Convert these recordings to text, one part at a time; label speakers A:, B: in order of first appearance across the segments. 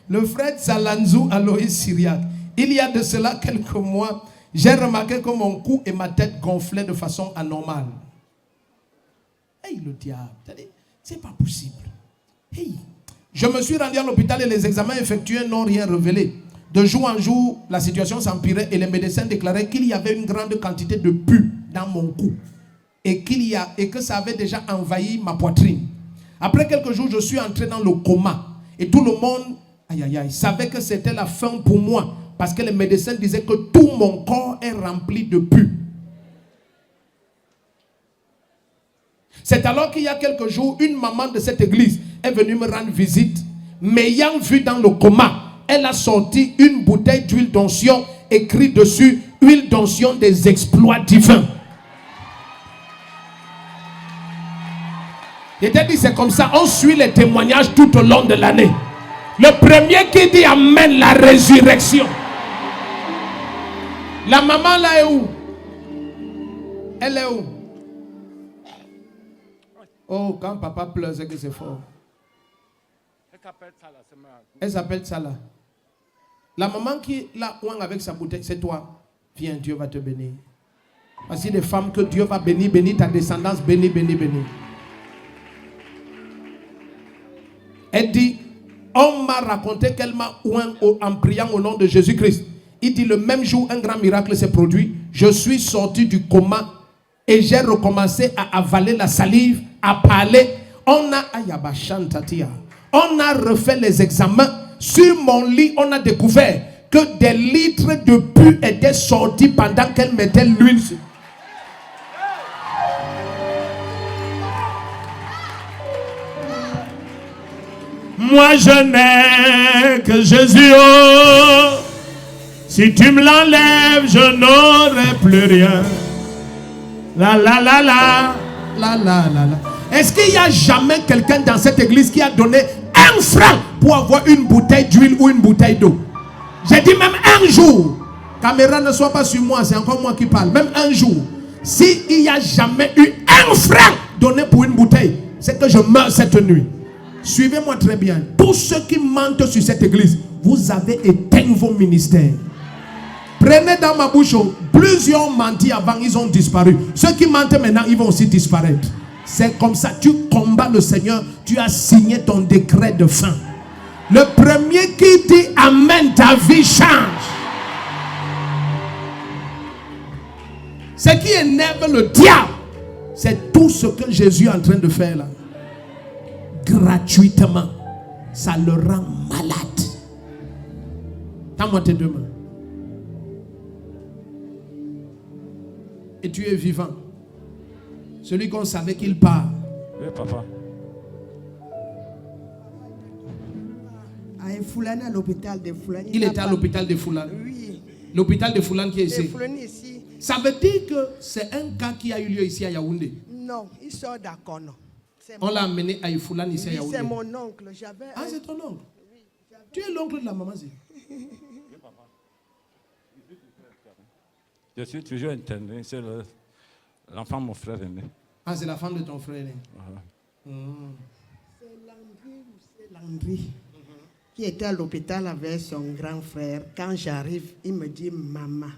A: Le frère Zalanzou Aloïs Syriac. Il y a de cela quelques mois, j'ai remarqué que mon cou et ma tête gonflaient de façon anormale. Hey, le diable, c'est pas possible. Hey. Je me suis rendu à l'hôpital et les examens effectués n'ont rien révélé. De jour en jour, la situation s'empirait et les médecins déclaraient qu'il y avait une grande quantité de pus dans mon cou et que ça avait déjà envahi ma poitrine. Après quelques jours, je suis entré dans le coma et tout le monde savait que c'était la fin pour moi parce que les médecins disaient que tout mon corps est rempli de pus. C'est alors qu'il y a quelques jours, une maman de cette église est venue me rendre visite. M'ayant vu dans le coma, elle a sorti une bouteille d'huile d'onction, écrit dessus, huile d'onction des exploits divins. Il était dit, c'est comme ça, on suit les témoignages tout au long de l'année. Le premier qui dit amen, la résurrection. La maman là est où? Elle est où? Oh, quand papa pleure, c'est que c'est fort. Elle s'appelle Salah. La maman qui est là avec sa bouteille, c'est toi. Viens, Dieu va te bénir. Voici des femmes que Dieu va bénir, bénir ta descendance, bénir, bénir, bénir. Elle dit, on m'a raconté qu'elle m'a oint en priant au nom de Jésus-Christ. Il dit, le même jour, un grand miracle s'est produit. Je suis sorti du coma et j'ai recommencé à avaler la salive, à parler. On a refait les examens. Sur mon lit, on a découvert que des litres de pus étaient sortis pendant qu'elle mettait l'huile. Moi je n'ai que Jésus. Oh. Si tu me l'enlèves, je n'aurai plus rien. La la la la. La la la la. Est-ce qu'il n'y a jamais quelqu'un dans cette église qui a donné 1 franc pour avoir une bouteille d'huile ou une bouteille d'eau? J'ai dit même un jour. Caméra ne soit pas sur moi, c'est encore moi qui parle. Même un jour. S'il n'y a jamais eu 1 franc donné pour une bouteille, c'est que je meurs cette nuit. Suivez-moi très bien. Tous ceux qui mentent sur cette église, vous avez éteint vos ministères. Prenez dans ma bouche, plusieurs ont menti avant, ils ont disparu. Ceux qui mentent maintenant, ils vont aussi disparaître. C'est comme ça, tu combats le Seigneur, tu as signé ton décret de fin. Le premier qui dit amen, ta vie change. Ce qui énerve le diable, c'est tout ce que Jésus est en train de faire là. Gratuitement, ça le rend malade. Tends-moi tes 2 mains. Et tu es vivant. Celui qu'on savait qu'il part.
B: Oui, papa.
C: À l'hôpital de Foulane.
A: Il était à l'hôpital de Foulane.
C: Oui.
A: L'hôpital de Foulane qui est ici.
C: Ici.
A: Ça veut dire que c'est un cas qui a eu lieu ici à Yaoundé.
C: Non, il sort d'Akono.
A: On l'a amené à Foulane ici à Yaoundé.
C: C'est mon oncle.
A: Ah, c'est ton oncle. Tu es l'oncle de la maman.
B: Je suis toujours interné. C'est l'enfant de mon frère aîné.
A: Ah, c'est la femme de ton frère aîné.
C: C'est Landry qui était à l'hôpital avec son grand frère. Quand j'arrive, il me dit, maman,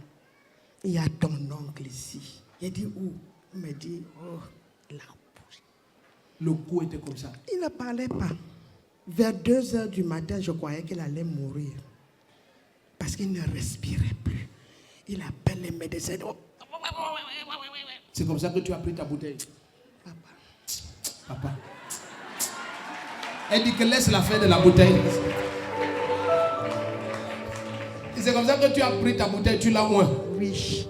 C: il y a ton oncle ici. J'ai dit, où? Il me dit, oh, là.
A: Le cou était comme ça.
C: Il ne parlait pas. Vers 2h du matin, je croyais qu'il allait mourir. Parce qu'il ne respirait plus. Il appelle les médecins.
A: C'est comme ça que tu as pris ta bouteille. Papa. Elle dit que laisse l'affaire de la bouteille. C'est comme ça que tu as pris ta bouteille, tu l'as moins.
C: Oui.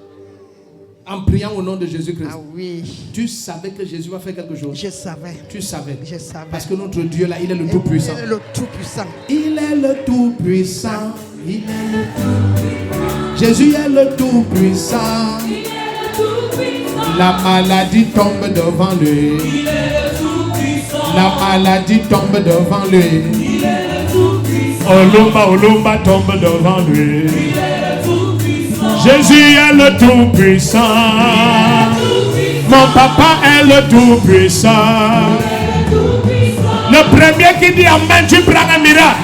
A: En priant au nom de Jésus-Christ.
C: Ah oui.
A: Tu savais que Jésus va faire quelque chose.
C: Je savais.
A: Tu savais.
C: Je savais.
A: Parce que notre Dieu là, il est le Tout-Puissant.
C: Il est le Tout-Puissant.
A: Il est le Tout-Puissant. Il est le Tout-Puissant. Jésus est le Tout-Puissant. Il est le Tout-Puissant. La maladie tombe devant lui. Il est le Tout-Puissant. La maladie tombe devant lui. Il est le Tout-Puissant. Olumba tombe devant lui. Il est le Tout-Puissant. Jésus est le Tout-Puissant. Mon papa est le Tout-Puissant. Le premier qui dit amen, tu prends un miracle.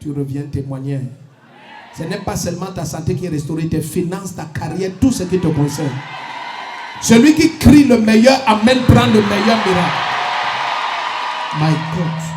A: tu reviens témoigner. Ce n'est pas seulement ta santé qui est restaurée, tes finances, ta carrière, tout ce qui te concerne. Celui qui crie le meilleur, amen, prend le meilleur miracle. My God.